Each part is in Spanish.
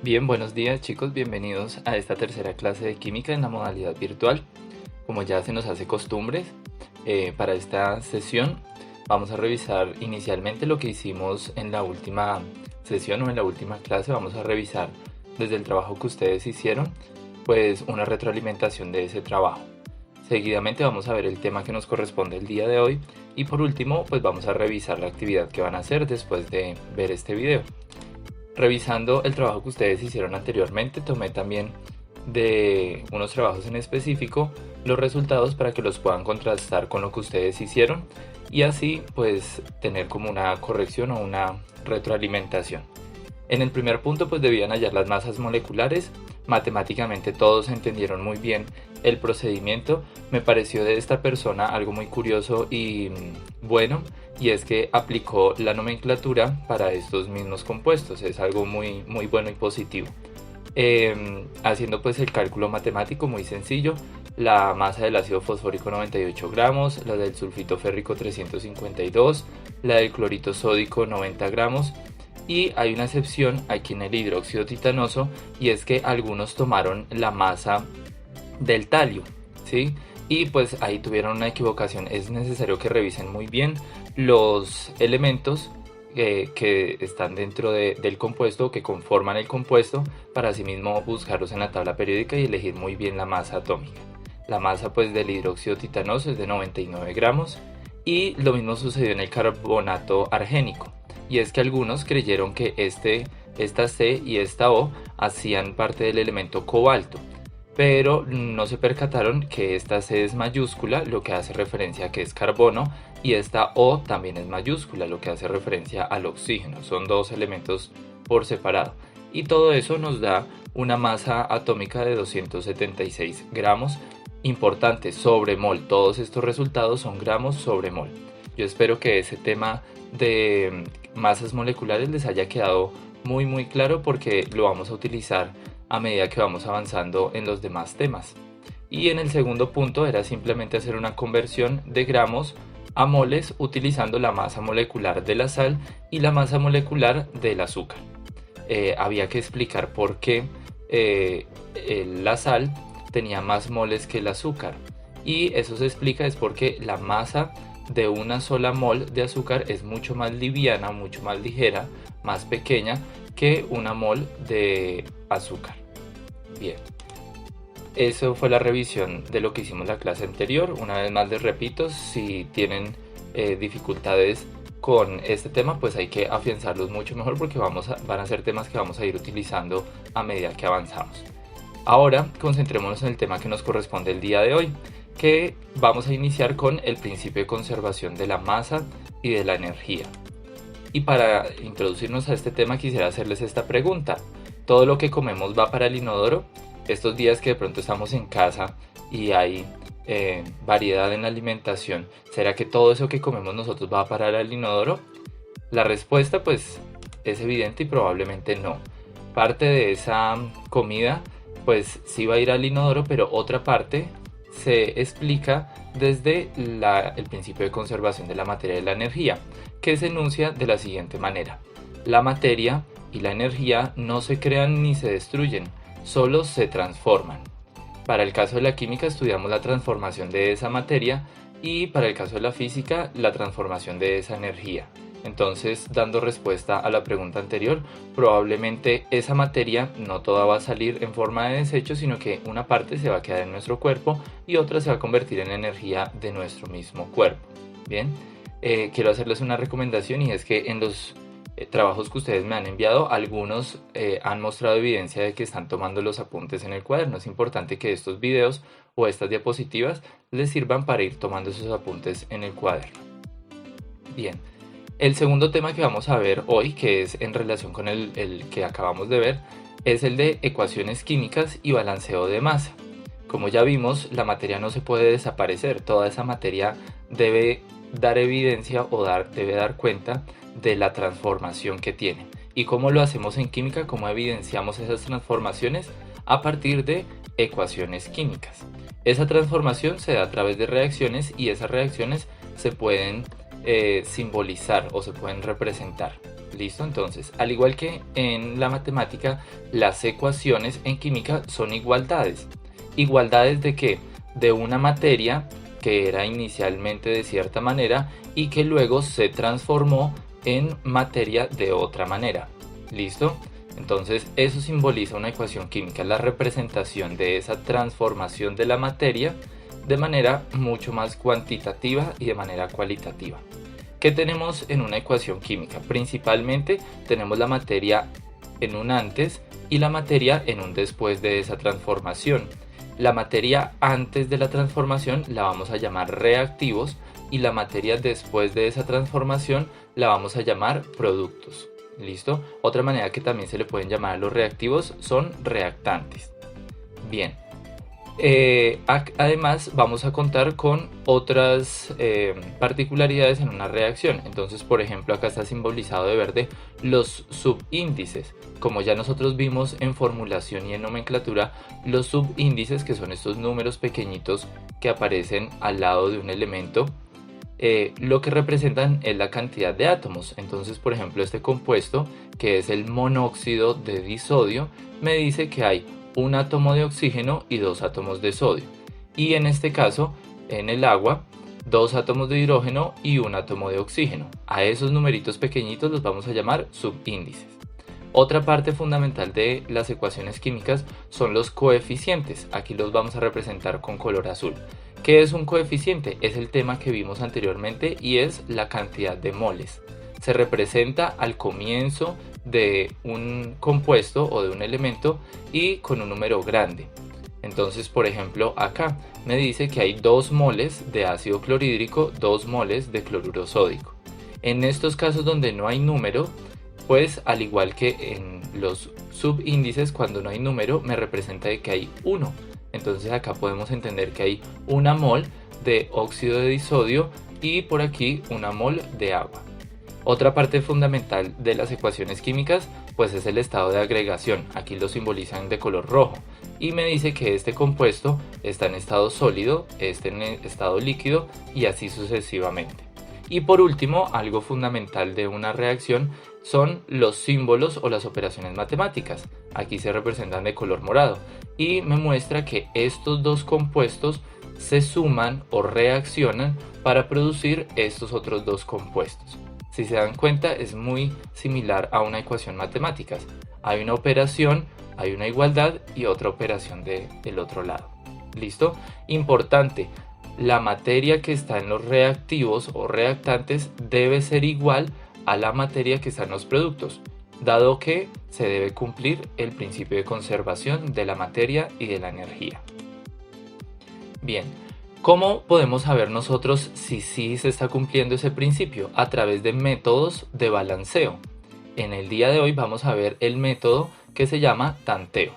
Bien, buenos días chicos, bienvenidos a esta tercera clase de química en la modalidad virtual. Como ya se nos hace costumbre, para esta sesión vamos a revisar inicialmente lo que hicimos en la última sesión o en la última clase. Vamos a revisar desde el trabajo que ustedes hicieron, pues una retroalimentación de ese trabajo. Seguidamente vamos a ver el tema que nos corresponde el día de hoy y por último pues vamos a revisar la actividad que van a hacer después de ver este video. Revisando el trabajo que ustedes hicieron anteriormente, tomé también de unos trabajos en específico los resultados para que los puedan contrastar con lo que ustedes hicieron y así pues tener como una corrección o una retroalimentación. En el primer punto pues debían hallar las masas moleculares. Matemáticamente todos entendieron muy bien el procedimiento. Me pareció de esta persona algo muy curioso y bueno, y es que aplicó la nomenclatura para estos mismos compuestos. Es algo muy bueno y positivo. Haciendo pues el cálculo matemático muy sencillo, la masa del ácido fosfórico 98 gramos, la del sulfito férrico 352, la del clorito sódico 90 gramos. Y hay una excepción aquí en el hidróxido titanoso, y es que algunos tomaron la masa del talio, ¿sí? Y pues ahí tuvieron una equivocación. Es necesario que revisen muy bien los elementos que están dentro del compuesto, que conforman el compuesto, para asimismo buscarlos en la tabla periódica y elegir muy bien la masa atómica. La masa pues del hidróxido titanoso es de 99 gramos y lo mismo sucedió en el carbonato argénico. Y es que algunos creyeron que esta C y esta O hacían parte del elemento cobalto, pero no se percataron que esta C es mayúscula, lo que hace referencia a que es carbono, y esta O también es mayúscula, lo que hace referencia al oxígeno. Son dos elementos por separado. Y todo eso nos da una masa atómica de 276 gramos. Importante, sobre mol. Todos estos resultados son gramos sobre mol. Yo espero que ese tema de masas moleculares les haya quedado muy claro, porque lo vamos a utilizar a medida que vamos avanzando en los demás temas. Y en el segundo punto era simplemente hacer una conversión de gramos a moles utilizando la masa molecular de la sal y la masa molecular del azúcar. Había que explicar por qué la sal tenía más moles que el azúcar, y eso se explica es porque la masa de una sola mol de azúcar es mucho más liviana, mucho más ligera, más pequeña que una mol de azúcar. Bien, eso fue la revisión de lo que hicimos la clase anterior. Una vez más les repito, si tienen dificultades con este tema, pues hay que afianzarlos mucho mejor, porque van a ser temas que vamos a ir utilizando a medida que avanzamos. Ahora concentrémonos en el tema que nos corresponde el día de hoy, que vamos a iniciar con el principio de conservación de la masa y de la energía. Y para introducirnos a este tema quisiera hacerles esta pregunta: ¿todo lo que comemos va para el inodoro? Estos días que de pronto estamos en casa y hay variedad en la alimentación, ¿será que todo eso que comemos nosotros va a parar al inodoro? La respuesta pues es evidente y probablemente no. Parte de esa comida pues sí va a ir al inodoro, pero otra parte se explica desde el principio de conservación de la materia y la energía, que se enuncia de la siguiente manera: la materia y la energía no se crean ni se destruyen, solo se transforman. Para el caso de la química estudiamos la transformación de esa materia, y para el caso de la física la transformación de esa energía. Entonces, dando respuesta a la pregunta anterior, probablemente esa materia no toda va a salir en forma de desecho, sino que una parte se va a quedar en nuestro cuerpo y otra se va a convertir en energía de nuestro mismo cuerpo. Bien, quiero hacerles una recomendación, y es que en los trabajos que ustedes me han enviado, algunos han mostrado evidencia de que están tomando los apuntes en el cuaderno. Es importante que estos videos o estas diapositivas les sirvan para ir tomando esos apuntes en el cuaderno. Bien. El segundo tema que vamos a ver hoy, que es en relación con el que acabamos de ver, es el de ecuaciones químicas y balanceo de masa. Como ya vimos, la materia no se puede desaparecer. Toda esa materia debe dar evidencia o debe dar cuenta de la transformación que tiene. ¿Y cómo lo hacemos en química? ¿Cómo evidenciamos esas transformaciones? A partir de ecuaciones químicas. Esa transformación se da a través de reacciones, y esas reacciones se pueden simbolizar o se pueden representar. ¿Listo? Entonces, al igual que en la matemática, las ecuaciones en química son igualdades. ¿Igualdades de qué? De una materia que era inicialmente de cierta manera y que luego se transformó en materia de otra manera. ¿Listo? Entonces, eso simboliza una ecuación química, la representación de esa transformación de la materia de manera mucho más cuantitativa y de manera cualitativa. ¿Qué tenemos en una ecuación química? Principalmente tenemos la materia en un antes y la materia en un después de esa transformación. La materia antes de la transformación la vamos a llamar reactivos y la materia después de esa transformación la vamos a llamar productos. ¿Listo? Otra manera que también se le pueden llamar a los reactivos son reactantes. Bien. Además vamos a contar con otras particularidades en una reacción. Entonces, por ejemplo, acá está simbolizado de verde los subíndices. Como ya nosotros vimos en formulación y en nomenclatura, los subíndices, que son estos números pequeñitos que aparecen al lado de un elemento, lo que representan es la cantidad de átomos. Entonces, por ejemplo, este compuesto, que es el monóxido de disodio, me dice que hay un átomo de oxígeno y 2 átomos de sodio. Y en este caso, en el agua, 2 átomos de hidrógeno y 1 átomo de oxígeno. A esos numeritos pequeñitos los vamos a llamar subíndices. Otra parte fundamental de las ecuaciones químicas son los coeficientes. Aquí los vamos a representar con color azul. ¿Qué es un coeficiente? Es el tema que vimos anteriormente y es la cantidad de moles. Se representa al comienzo de un compuesto o de un elemento y con un número grande. Entonces, por ejemplo, acá me dice que hay 2 moles de ácido clorhídrico, 2 moles de cloruro sódico. En estos casos donde no hay número, pues al igual que en los subíndices, cuando no hay número me representa que hay 1. Entonces acá podemos entender que hay 1 mol de óxido de disodio y por aquí 1 mol de agua. Otra parte fundamental de las ecuaciones químicas pues es el estado de agregación. Aquí lo simbolizan de color rojo y me dice que este compuesto está en estado sólido, este en estado líquido y así sucesivamente. Y por último, algo fundamental de una reacción son los símbolos o las operaciones matemáticas. Aquí se representan de color morado y me muestra que estos dos compuestos se suman o reaccionan para producir estos otros dos compuestos. Si se dan cuenta, es muy similar a una ecuación matemática. Hay una operación, hay una igualdad y otra operación del otro lado. ¿Listo? Importante, la materia que está en los reactivos o reactantes debe ser igual a la materia que está en los productos, dado que se debe cumplir el principio de conservación de la materia y de la energía. Bien. ¿Cómo podemos saber nosotros si sí se está cumpliendo ese principio? A través de métodos de balanceo. En el día de hoy vamos a ver el método que se llama tanteo.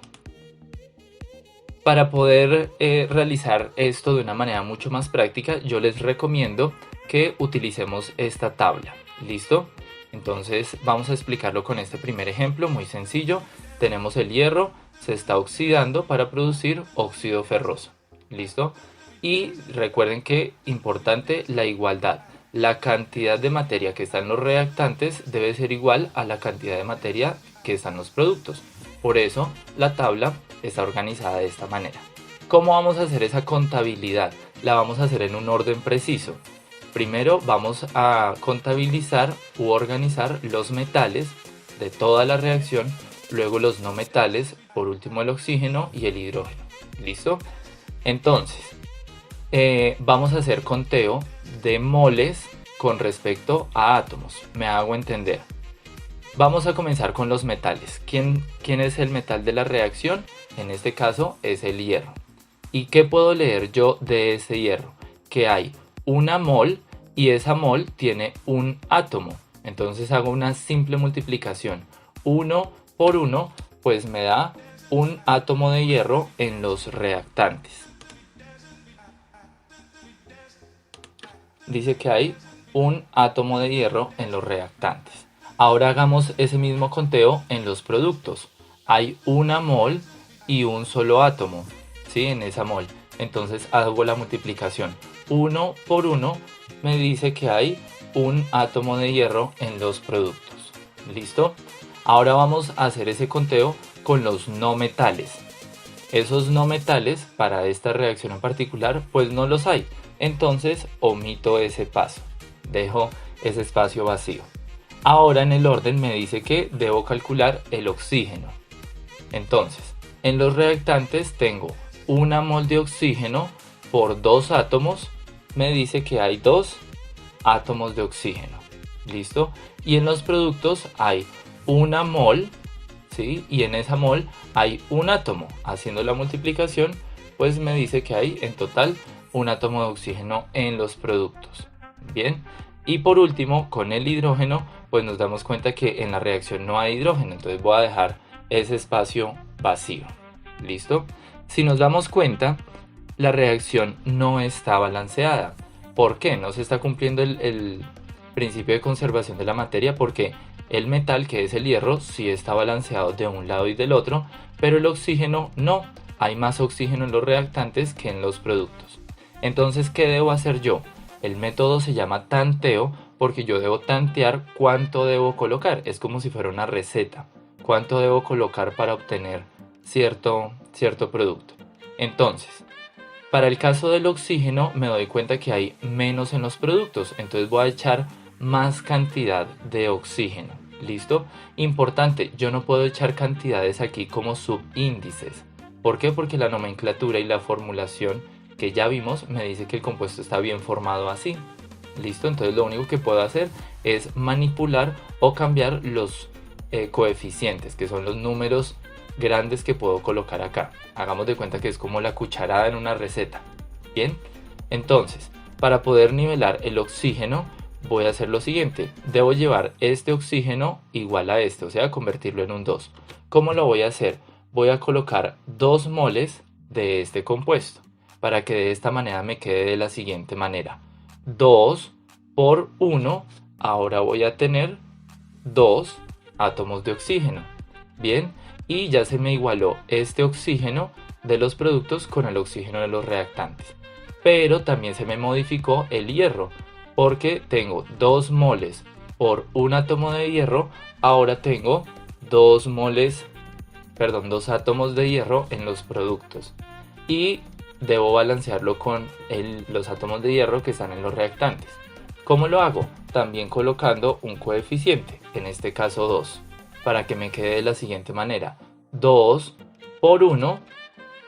Para poder realizar esto de una manera mucho más práctica, yo les recomiendo que utilicemos esta tabla. ¿Listo? Entonces vamos a explicarlo con este primer ejemplo muy sencillo. Tenemos el hierro, se está oxidando para producir óxido ferroso. ¿Listo? Y recuerden que, importante, la igualdad. La cantidad de materia que está en los reactantes debe ser igual a la cantidad de materia que está en los productos. Por eso, la tabla está organizada de esta manera. ¿Cómo vamos a hacer esa contabilidad? La vamos a hacer en un orden preciso. Primero vamos a contabilizar u organizar los metales de toda la reacción, luego los no metales, por último el oxígeno y el hidrógeno. ¿Listo? Entonces, vamos a hacer conteo de moles con respecto a átomos. Me hago entender. Vamos a comenzar con los metales. ¿Quién es el metal de la reacción? En este caso es el hierro. ¿Y qué puedo leer yo de ese hierro? Que hay una mol y esa mol tiene un átomo. Entonces hago una simple multiplicación. 1 por 1 pues me da un átomo de hierro en los reactantes. Dice que hay un átomo de hierro en los reactantes. Ahora hagamos ese mismo conteo en los productos. Hay una mol y un solo átomo, ¿sí? En esa mol. Entonces hago la multiplicación. 1 por 1 me dice que hay un átomo de hierro en los productos. ¿Listo? Ahora vamos a hacer ese conteo con los no metales. Esos no metales para esta reacción en particular pues no los hay. Entonces omito ese paso. Dejo ese espacio vacío. Ahora en el orden me dice que debo calcular el oxígeno. Entonces, en los reactantes tengo 1 mol de oxígeno por 2 átomos. Me dice que hay 2 átomos de oxígeno. ¿Listo? Y en los productos hay 1 mol, ¿sí? Y en esa mol hay un átomo. Haciendo la multiplicación, pues me dice que hay en total un átomo de oxígeno en los productos. Bien. Y por último, con el hidrógeno, pues nos damos cuenta que en la reacción no hay hidrógeno. Entonces voy a dejar ese espacio vacío. ¿Listo? Si nos damos cuenta, la reacción no está balanceada. ¿Por qué? No se está cumpliendo el principio de conservación de la materia, porque el metal, que es el hierro, sí está balanceado de un lado y del otro, pero el oxígeno no. Hay más oxígeno en los reactantes que en los productos. Entonces, ¿qué debo hacer yo? El método se llama tanteo porque yo debo tantear cuánto debo colocar. Es como si fuera una receta. Cuánto debo colocar para obtener cierto producto. Entonces, para el caso del oxígeno me doy cuenta que hay menos en los productos. Entonces voy a echar más cantidad de oxígeno. ¿Listo? Importante, yo no puedo echar cantidades aquí como subíndices. ¿Por qué? Porque la nomenclatura y la formulación que ya vimos me dice que el compuesto está bien formado así. ¿Listo? Entonces lo único que puedo hacer es manipular o cambiar los coeficientes, que son los números grandes que puedo colocar acá. Hagamos de cuenta que es como la cucharada en una receta. Bien, entonces para poder nivelar el oxígeno voy a hacer lo siguiente. Debo llevar este oxígeno igual a este, o sea, convertirlo en un 2. ¿Cómo lo voy a hacer? Voy a colocar 2 moles de este compuesto para que de esta manera me quede de la siguiente manera. 2 por 1, ahora voy a tener 2 átomos de oxígeno. Bien, y ya se me igualó este oxígeno de los productos con el oxígeno de los reactantes. Pero también se me modificó el hierro, porque tengo 2 moles por un átomo de hierro, ahora tengo 2 átomos de hierro en los productos. Y debo balancearlo con los átomos de hierro que están en los reactantes. ¿Cómo lo hago? También colocando un coeficiente, en este caso 2, para que me quede de la siguiente manera. 2 por 1,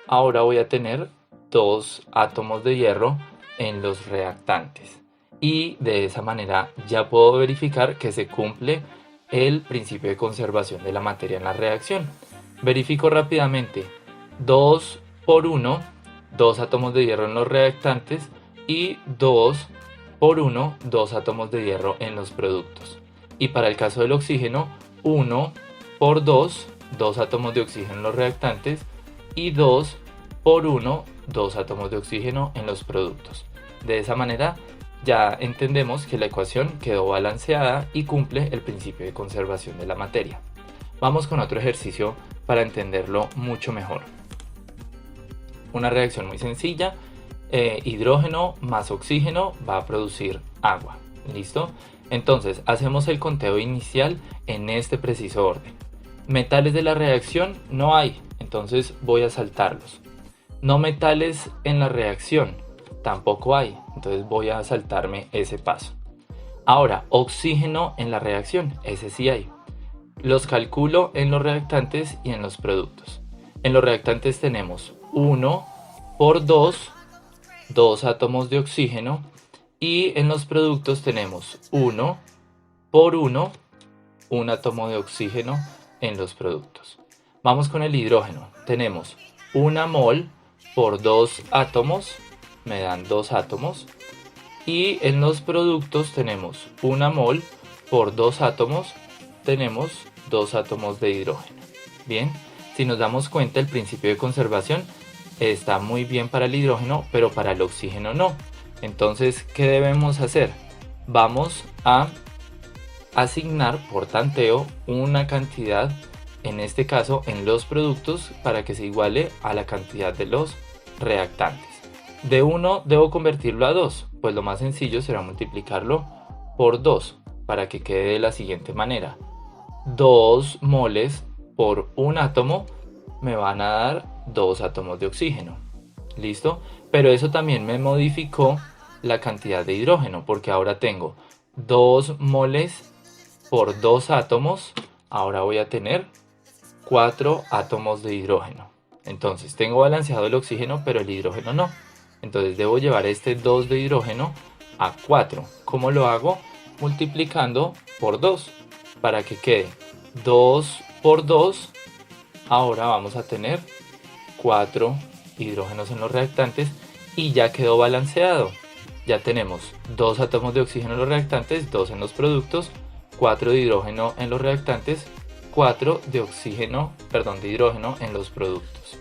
ahora voy a tener 2 átomos de hierro en los reactantes. Y de esa manera ya puedo verificar que se cumple el principio de conservación de la materia en la reacción. Verifico rápidamente. 2 por 1, 2 átomos de hierro en los reactantes, y 2 por 1, 2 átomos de hierro en los productos. Y para el caso del oxígeno, 1 por 2, 2 átomos de oxígeno en los reactantes, y 2 por 1, 2 átomos de oxígeno en los productos. De esa manera ya entendemos que la ecuación quedó balanceada y cumple el principio de conservación de la materia. Vamos con otro ejercicio para entenderlo mucho mejor. Una reacción muy sencilla, hidrógeno más oxígeno va a producir agua. ¿Listo? Entonces hacemos el conteo inicial en este preciso orden. Metales de la reacción no hay, entonces voy a saltarlos. No metales en la reacción tampoco hay, entonces voy a saltarme ese paso. Ahora, oxígeno en la reacción, ese sí hay. Los calculo en los reactantes y en los productos. En los reactantes tenemos 1 por 2, 2 átomos de oxígeno, y en los productos tenemos 1 por 1, un átomo de oxígeno en los productos. Vamos con el hidrógeno. Tenemos 1 mol por 2 átomos, me dan 2 átomos, y en los productos tenemos 1 mol por 2 átomos, tenemos 2 átomos de hidrógeno. Bien, si nos damos cuenta, el principio de conservación está muy bien para el hidrógeno, pero para el oxígeno no. Entonces, ¿qué debemos hacer? Vamos a asignar por tanteo una cantidad, en este caso en los productos, para que se iguale a la cantidad de los reactantes. De 1 debo convertirlo a 2, pues lo más sencillo será multiplicarlo por 2 para que quede de la siguiente manera. 2 moles por un átomo me van a dar 2 átomos de oxígeno. ¿Listo? Pero eso también me modificó la cantidad de hidrógeno, porque ahora tengo 2 moles por 2 átomos. Ahora voy a tener 4 átomos de hidrógeno. Entonces tengo balanceado el oxígeno, pero el hidrógeno no. Entonces debo llevar este 2 de hidrógeno a 4. ¿Cómo lo hago? Multiplicando por 2 para que quede 2 por 2. Ahora vamos a tener 4 hidrógenos en los reactantes y ya quedó balanceado. Ya tenemos 2 átomos de oxígeno en los reactantes, 2 en los productos, 4 de hidrógeno en los reactantes, 4 de de hidrógeno en los productos.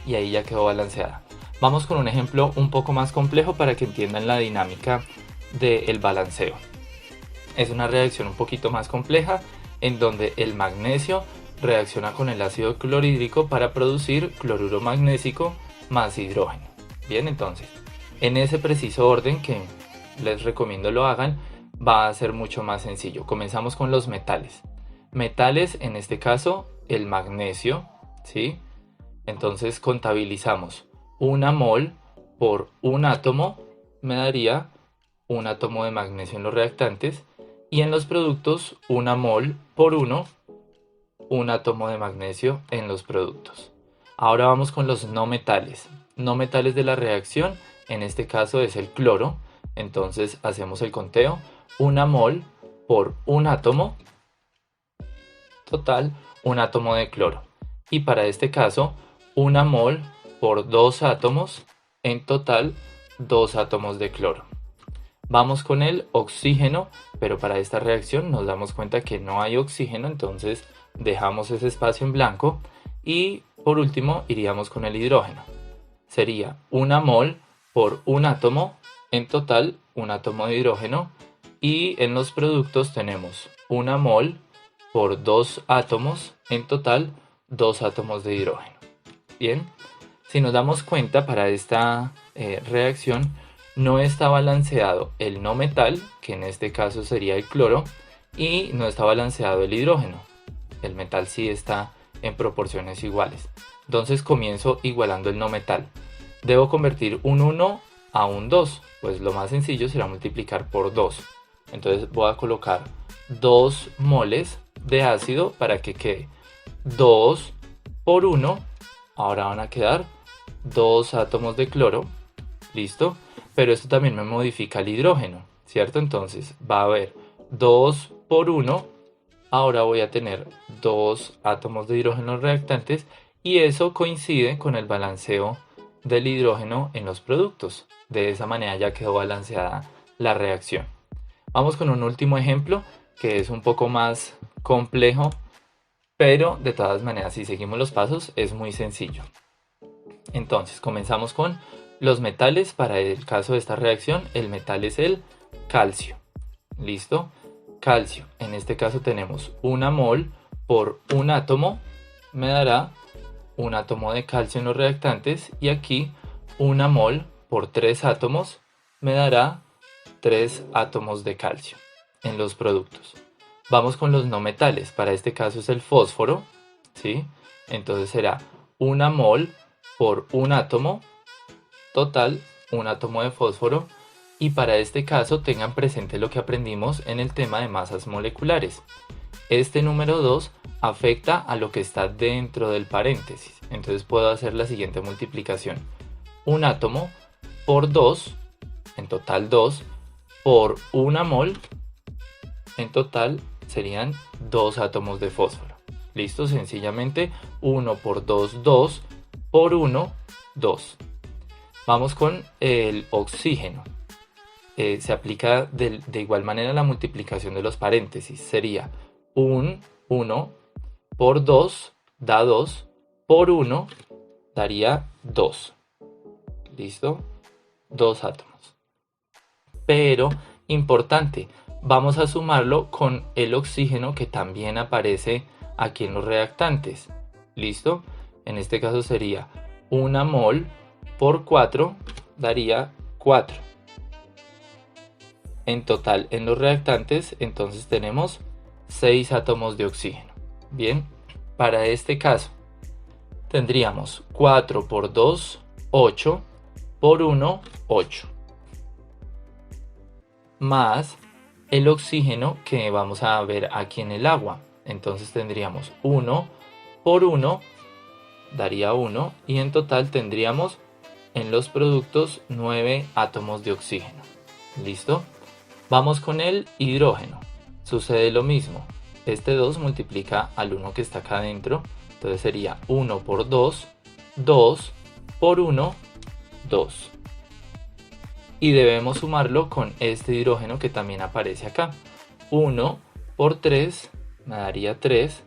Y ahí ya quedó balanceada. Vamos con un ejemplo un poco más complejo para que entiendan la dinámica del balanceo. Es una reacción un poquito más compleja en donde el magnesio reacciona con el ácido clorhídrico para producir cloruro magnésico más hidrógeno. Bien, entonces, en ese preciso orden que les recomiendo lo hagan, va a ser mucho más sencillo. Comenzamos con los metales. Metales, en este caso, el magnesio, ¿sí? Entonces contabilizamos 1 mol por un átomo me daría un átomo de magnesio en los reactantes y en los productos 1 mol por 1, un átomo de magnesio en los productos. Ahora vamos con los no metales. No metales de la reacción, en este caso es el cloro. Entonces hacemos el conteo. 1 mol por un átomo, total, un átomo de cloro. Y para este caso, 1 mol por 2 átomos, en total 2 átomos de cloro. Vamos con el oxígeno, pero para esta reacción nos damos cuenta que no hay oxígeno, entonces dejamos ese espacio en blanco. Y por último iríamos con el hidrógeno. Sería 1 mol por un átomo, en total un átomo de hidrógeno. Y en los productos tenemos 1 mol por 2 átomos, en total 2 átomos de hidrógeno. Bien, si nos damos cuenta para esta reacción no está balanceado el no metal, que en este caso sería el cloro, y no está balanceado el hidrógeno. El metal sí está en proporciones iguales. Entonces comienzo igualando el no metal. Debo convertir un 1 a un 2, pues lo más sencillo será multiplicar por 2. Entonces voy a colocar 2 moles de ácido para que quede 2 por 1. Ahora van a quedar 2 átomos de cloro. ¿Listo? Pero esto también me modifica el hidrógeno, ¿cierto? Entonces va a haber 2 por 1. Ahora voy a tener 2 átomos de hidrógeno reactantes y eso coincide con el balanceo del hidrógeno en los productos. De esa manera ya quedó balanceada la reacción. Vamos con un último ejemplo que es un poco más complejo, pero de todas maneras si seguimos los pasos es muy sencillo. Entonces comenzamos con los metales. Para el caso de esta reacción el metal es el calcio. ¿Listo? Calcio, en este caso tenemos 1 mol por un átomo me dará un átomo de calcio en los reactantes y aquí 1 mol por 3 átomos me dará 3 átomos de calcio en los productos. Vamos con los no metales. Para este caso es el fósforo, ¿sí? Entonces será 1 mol por un átomo, total, un átomo de fósforo. Y para este caso tengan presente lo que aprendimos en el tema de masas moleculares. Este número 2 afecta a lo que está dentro del paréntesis. Entonces puedo hacer la siguiente multiplicación. Un átomo por 2, en total 2, por 1 mol, en total serían 2 átomos de fósforo. ¿Listo? Sencillamente 1 por 2, 2, por 1, 2. Vamos con el oxígeno. Se aplica de igual manera la multiplicación de los paréntesis. Sería 1 por 2 da 2, por 1 daría 2. ¿Listo? 2 átomos. Pero, importante, vamos a sumarlo con el oxígeno que también aparece aquí en los reactantes. ¿Listo? En este caso sería 1 mol por 4 daría 4. En total en los reactantes entonces tenemos 6 átomos de oxígeno. Bien, para este caso tendríamos 4 por 2, 8, por 1, 8, más el oxígeno que vamos a ver aquí en el agua. Entonces tendríamos 1 por 1, daría 1, y en total tendríamos en los productos 9 átomos de oxígeno. ¿Listo? Vamos con el hidrógeno. Sucede lo mismo. Este 2 multiplica al 1 que está acá adentro. Entonces sería 1 por 2, 2 por 1, 2. Y debemos sumarlo con este hidrógeno que también aparece acá. 1 por 3 me daría 3.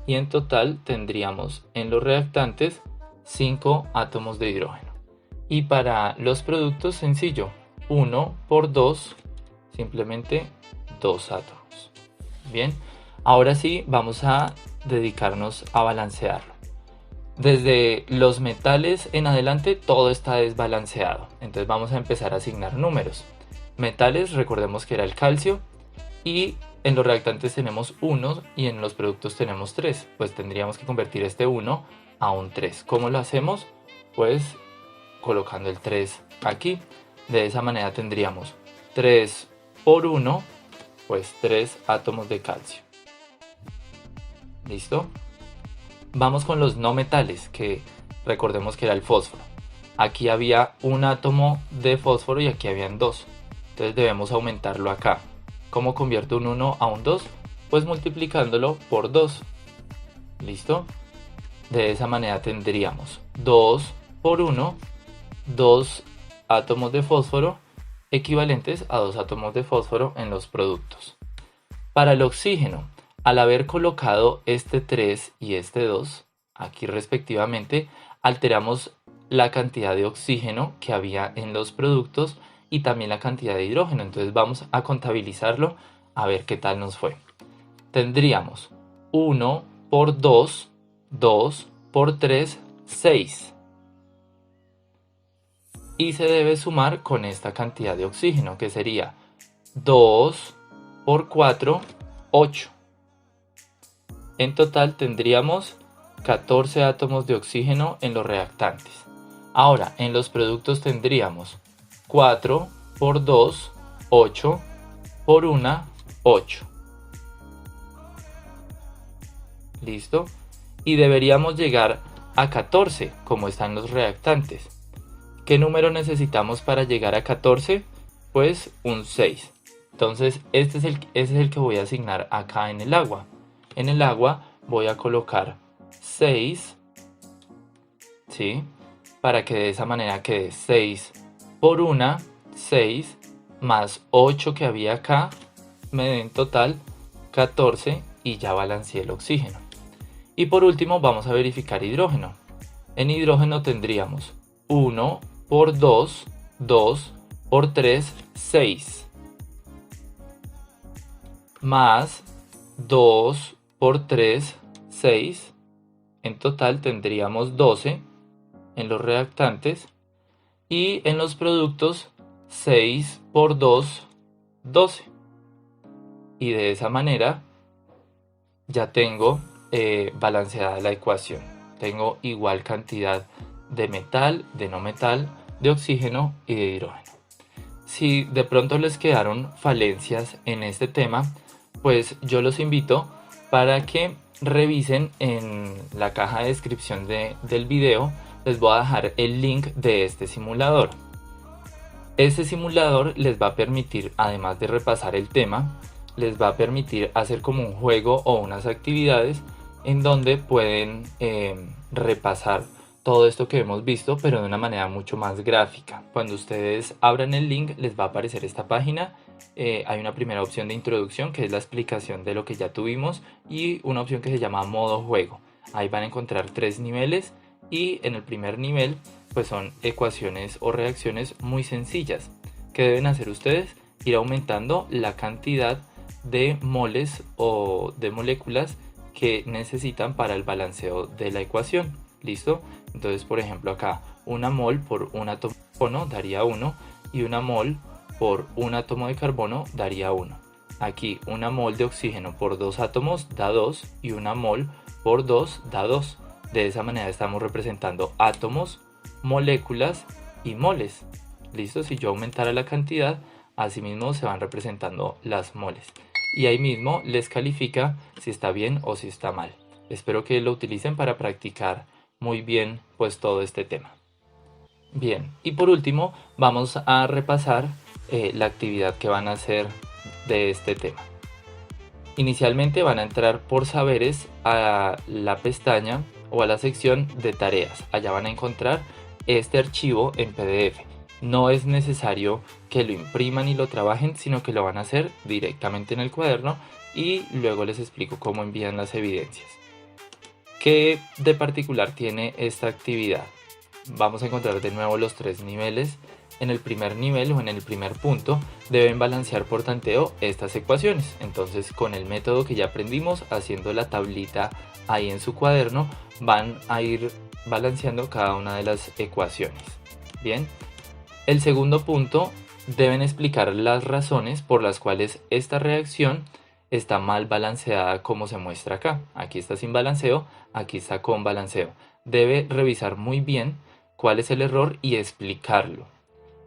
Y en total tendríamos en los reactantes 5 átomos de hidrógeno. Y para los productos, sencillo. 1 por 2, simplemente 2 átomos. Bien, ahora sí vamos a dedicarnos a balancearlo. Desde los metales en adelante todo está desbalanceado. Entonces vamos a empezar a asignar números. Metales, recordemos que era el calcio. Y en los reactantes tenemos 1 y en los productos tenemos 3. Pues tendríamos que convertir este 1 a un 3. ¿Cómo lo hacemos? Pues colocando el 3 aquí. De esa manera tendríamos 3 por 1, pues 3 átomos de calcio. ¿Listo? Vamos con los no metales, que recordemos que era el fósforo. Aquí había un átomo de fósforo y aquí habían 2. Entonces debemos aumentarlo acá. ¿Cómo convierto un 1 a un 2? Pues multiplicándolo por 2. ¿Listo? De esa manera tendríamos 2 por 1, 2 átomos de fósforo equivalentes a 2 átomos de fósforo en los productos. Para el oxígeno, al haber colocado este 3 y este 2 aquí respectivamente, alteramos la cantidad de oxígeno que había en los productos y también la cantidad de hidrógeno. Entonces vamos a contabilizarlo a ver qué tal nos fue. Tendríamos 1 por 2, 2 por 3, 6. Y se debe sumar con esta cantidad de oxígeno, que sería 2 por 4, 8. En total tendríamos 14 átomos de oxígeno en los reactantes. Ahora, en los productos tendríamos 4 por 2, 8, por 1, 8. ¿Listo? Y deberíamos llegar a 14, como están los reactantes. ¿Qué número necesitamos para llegar a 14? Pues un 6. Entonces, ese es el que voy a asignar acá en el agua. En el agua voy a colocar 6, ¿sí? Para que de esa manera quede 6 por 1, 6, más 8 que había acá, me den en total 14 y ya balanceé el oxígeno. Y por último vamos a verificar hidrógeno. En hidrógeno tendríamos 1 por 2, 2 por 3, 6. Más 2 por 3, 6. En total tendríamos 12 en los reactantes. Y en los productos 6 por 2, 12. Y de esa manera ya tengo balanceada la ecuación. Tengo igual cantidad de metal, de no metal, de oxígeno y de hidrógeno. Si de pronto les quedaron falencias en este tema, pues yo los invito para que revisen en la caja de descripción del video. Les voy a dejar el link de este simulador. Este simulador les va a permitir, además de repasar el tema, les va a permitir hacer como un juego o unas actividades en donde pueden repasar todo esto que hemos visto, pero de una manera mucho más gráfica. Cuando ustedes abran el link les va a aparecer esta página. Hay una primera opción de introducción, que es la explicación de lo que ya tuvimos, y una opción que se llama modo juego. Ahí van a encontrar 3 niveles, y en el primer nivel pues son ecuaciones o reacciones muy sencillas. ¿Qué deben hacer ustedes? Ir aumentando la cantidad de moles o de moléculas que necesitan para el balanceo de la ecuación. ¿Listo? Entonces, por ejemplo, acá una mol por un átomo de carbono daría 1 y una mol por un átomo de carbono daría 1. Aquí una mol de oxígeno por 2 átomos da 2 y una mol por 2 da 2. De esa manera estamos representando átomos, moléculas y moles. ¿Listo? Si yo aumentara la cantidad, asimismo se van representando las moles. Y ahí mismo les califica si está bien o si está mal. Espero que lo utilicen para practicar muy bien pues todo este tema. Bien, y por último vamos a repasar la actividad que van a hacer de este tema. Inicialmente van a entrar por saberes a la pestaña o a la sección de tareas. Allá van a encontrar este archivo en PDF. No es necesario que lo impriman y lo trabajen, sino que lo van a hacer directamente en el cuaderno y luego les explico cómo envían las evidencias. ¿Qué de particular tiene esta actividad? Vamos a encontrar de nuevo los 3 niveles. En el primer nivel o en el primer punto deben balancear por tanteo estas ecuaciones. Entonces con el método que ya aprendimos, haciendo la tablita ahí en su cuaderno, van a ir balanceando cada una de las ecuaciones. Bien, el segundo punto, deben explicar las razones por las cuales esta reacción está mal balanceada como se muestra acá. Aquí está sin balanceo, aquí está con balanceo. Debe revisar muy bien cuál es el error y explicarlo.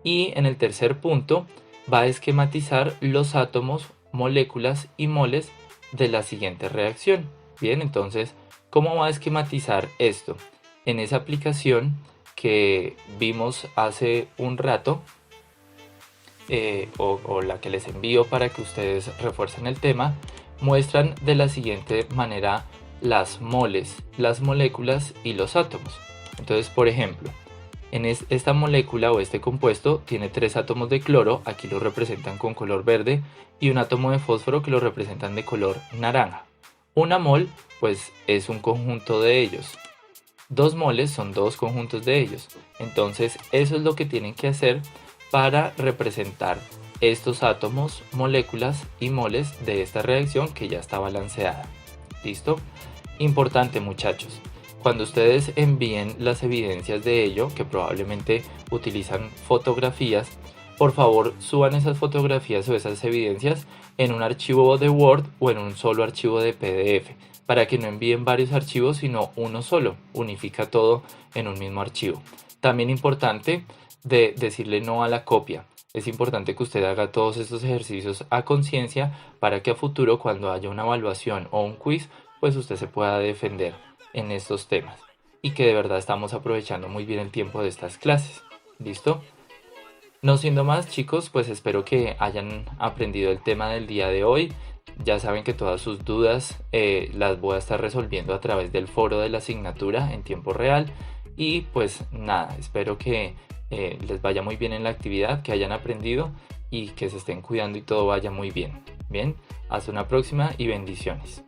Y en el tercer punto va a esquematizar los átomos, moléculas y moles de la siguiente reacción. Bien, entonces, ¿cómo va a esquematizar esto? En esa aplicación que vimos hace un rato, o la que les envío para que ustedes refuercen el tema, muestran de la siguiente manera las moles, las moléculas y los átomos. Entonces, por ejemplo, en esta molécula o este compuesto tiene 3 átomos de cloro, aquí lo representan con color verde, y un átomo de fósforo que lo representan de color naranja. Una mol, pues es un conjunto de ellos. 2 moles son 2 conjuntos de ellos. Entonces, eso es lo que tienen que hacer para representar estos átomos, moléculas y moles de esta reacción que ya está balanceada. ¿Listo? Importante, muchachos. Cuando ustedes envíen las evidencias de ello, que probablemente utilizan fotografías, por favor suban esas fotografías o esas evidencias en un archivo de Word o en un solo archivo de PDF, para que no envíen varios archivos sino uno solo, unifica todo en un mismo archivo. También importante de decirle no a la copia. Es importante que usted haga todos estos ejercicios a conciencia para que a futuro, cuando haya una evaluación o un quiz, pues usted se pueda defender en estos temas y que de verdad estamos aprovechando muy bien el tiempo de estas clases. ¿Listo? No siendo más, chicos, pues espero que hayan aprendido el tema del día de hoy. Ya saben que todas sus dudas las voy a estar resolviendo a través del foro de la asignatura en tiempo real. Y pues nada, espero que les vaya muy bien en la actividad, que hayan aprendido y que se estén cuidando y todo vaya muy bien. Bien, hasta una próxima y bendiciones.